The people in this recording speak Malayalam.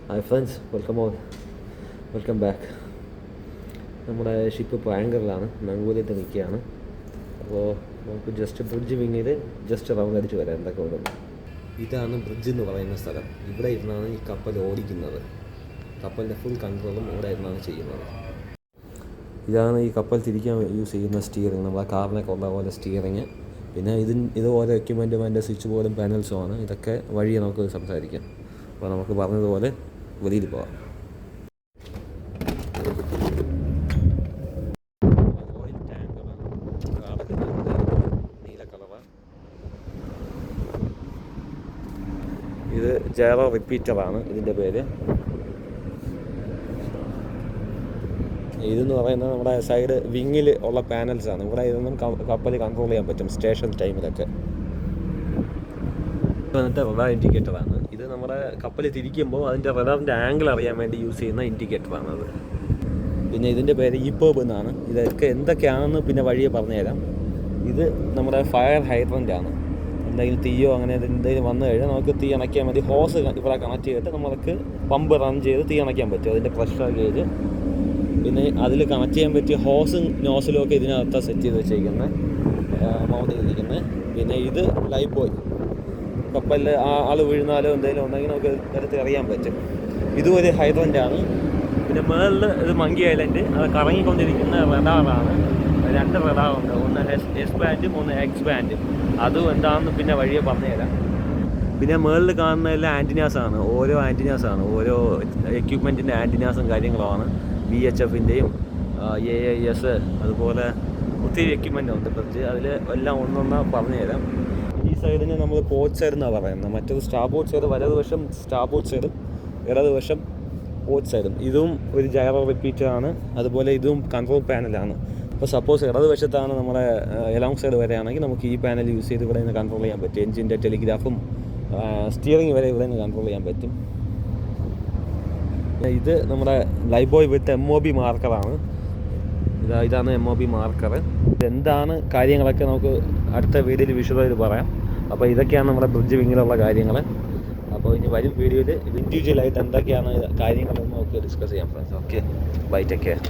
Hi friends, welcome back. നമ്മുടെ ഷിപ്പ് ഇപ്പോൾ ആങ്കറിലാണ്, നങ്കൂരത്ത് നിൽക്കുകയാണ്. അപ്പോൾ നമുക്ക് ജസ്റ്റ് ബ്രിഡ്ജ് വിങ്ങിൽ ജസ്റ്റ് റൗണ്ട് അടിച്ച് വരാം എന്തൊക്കെ ഉണ്ടെന്ന്. ഇതാണ് ബ്രിഡ്ജ് എന്ന് പറയുന്ന സ്ഥലം. ഇവിടെ ഇരുന്നാണ് ഈ കപ്പൽ ഓടിക്കുന്നത്. കപ്പലിൻ്റെ ഫുൾ കൺട്രോളും ഇവിടെ ഇരുന്നാണ് ചെയ്യുന്നത്. ഇതാണ് ഈ കപ്പൽ തിരിക്കാൻ യൂസ് ചെയ്യുന്ന സ്റ്റിയറിങ്, നമ്മളെ കാറിനൊക്കെ ഉള്ള പോലെ സ്റ്റിയറിങ്. പിന്നെ ഇതുപോലെ എക്യുപ്മെൻറ്റും അതിൻ്റെ സ്വിച്ച് ബോർഡും പാനൽസുമാണ്. ഇതൊക്കെ വഴി നമുക്ക് സംസാരിക്കാം. അപ്പോൾ നമുക്ക് പറഞ്ഞതുപോലെ വെളിയിൽ പോവാം. ഓയിൽ ടാങ്കറാണ്, നീല കളറാണ്. ഇത് ജയറോ റിപ്പീറ്ററാണ് ഇതിൻ്റെ പേര്. ഇതെന്ന് പറയുന്നത് നമ്മുടെ സൈഡ് വിങ്ങിൽ ഉള്ള പാനൽസാണ്. ഇവിടെ ഇതൊന്നും കപ്പൽ കൺട്രോൾ ചെയ്യാൻ പറ്റും സ്റ്റേഷൻ ടൈമിലൊക്കെ. വന്നിട്ട് റഡാർ ഇൻഡിക്കേറ്ററാണ്. ഇത് നമ്മുടെ കപ്പൽ തിരിക്കുമ്പോൾ അതിൻ്റെ റഡാറിൻ്റെ ആംഗിൾ അറിയാൻ വേണ്ടി യൂസ് ചെയ്യുന്ന ഇൻഡിക്കേറ്ററാണത്. പിന്നെ ഇതിൻ്റെ പേര് ഇപ്പോബ് എന്നാണ്. ഇതൊക്കെ എന്തൊക്കെയാണെന്ന് പിന്നെ വഴിയെ പറഞ്ഞുതരാം. ഇത് നമ്മുടെ ഫയർ ഹൈഡ്രൻ്റ് ആണ്. എന്തെങ്കിലും തീയോ അങ്ങനെ എന്തെങ്കിലും വന്നു കഴിഞ്ഞാൽ നമുക്ക് തീ അണയ്ക്കാൻ വേണ്ടി ഹോസ് ഇവിടെ കണക്ട് ചെയ്തിട്ട് നമുക്ക് പമ്പ് റൺ ചെയ്ത് തീ അണയ്ക്കാൻ പറ്റും. അതിൻ്റെ പ്രഷർ ഗേജ്, പിന്നെ അതിൽ കണക്ട് ചെയ്യാൻ പറ്റിയ ഹോസും നോസിലും ഒക്കെ ഇതിനകത്ത് സെറ്റ് ചെയ്ത് വെച്ചേക്കുന്നത്, മൗണ്ട് ചെയ്തിരിക്കുന്നത്. പിന്നെ ഇത് ലൈഫ് ബോയ്, കപ്പലിൽ ആൾ വീഴുന്നാലോ എന്തെങ്കിലും ഉണ്ടെങ്കിൽ നമുക്ക് എടുത്ത് അറിയാൻ പറ്റും. ഇതും ഒരു ഹൈഡ്രൻ്റാണ്. പിന്നെ മേളിൽ ഇത് മങ്കി ഐലൻഡ്, അത് കറങ്ങിക്കൊണ്ടിരിക്കുന്ന റഡാറാണ്. 2 റഡാറുണ്ട്, ഒന്ന് എസ് ബാൻഡും ഒന്ന് എക്സ് ബാൻഡും. അതും എന്താണെന്ന് പിന്നെ വഴിയെ പറഞ്ഞുതരാം. പിന്നെ മേളിൽ കാണുന്ന എല്ലാം ആൻറ്റിനാസാണ്. ഓരോ ആൻറ്റിനാസാണ്, ഓരോ എക്യുപ്മെൻറ്റിൻ്റെ ആൻറ്റിനാസും കാര്യങ്ങളുമാണ്. VHFൻ്റെയും AIS, അതുപോലെ ഒത്തിരി എക്യുപ്മെൻ്റ് ഉണ്ട് കുറച്ച്. അതിൽ എല്ലാം ഒന്നൊന്നാ പറഞ്ഞുതരാം. ഈ സൈഡിന് നമ്മൾ പോർട്ട് സൈഡ് എന്നാണ് പറയുന്നത്. മറ്റൊരു സ്റ്റാർബോർഡ് സൈഡ്, വലതുവശം സ്റ്റാർബോർഡ് സൈഡും ഇടതുവശം പോർട്ട് സൈഡും. ഇതും ഒരു ജൈറോ റിപ്പീറ്ററാണ്. അതുപോലെ ഇതും കൺട്രോൾ പാനലാണ്. അപ്പോൾ സപ്പോസ് ഇടതുവശത്താണ് നമ്മുടെ എലോങ് സൈഡ് വരെയാണെങ്കിൽ നമുക്ക് ഈ പാനൽ യൂസ് ചെയ്ത് ഇവിടെ നിന്ന് കൺട്രോൾ ചെയ്യാൻ പറ്റും. എൻജിൻ്റെ ടെലിഗ്രാഫും സ്റ്റിയറിംഗ് വരെ ഇവിടെ നിന്ന് കൺട്രോൾ ചെയ്യാൻ പറ്റും. ഇത് നമ്മുടെ ലൈഫ് ബോയ് വിത്ത് MOB മാർക്കറാണ്. ഇതാണ് MOB മാർക്കർ. ഇതെന്താണ് കാര്യങ്ങളൊക്കെ നമുക്ക് അടുത്ത വീഡിയോയിൽ വിഷ്വലായിട്ട് പറയാം. അപ്പോൾ ഇതൊക്കെയാണ് നമ്മുടെ ബ്രിഡ്ജ് വിങ്ങിലുള്ള കാര്യങ്ങൾ. അപ്പോൾ ഇനി വരും വീഡിയോയിൽ ഇൻഡിവിജ്വലായിട്ട് എന്തൊക്കെയാണ് കാര്യങ്ങളെന്ന് നമുക്ക് ഡിസ്കസ് ചെയ്യാം friends. Okay, bye, take care.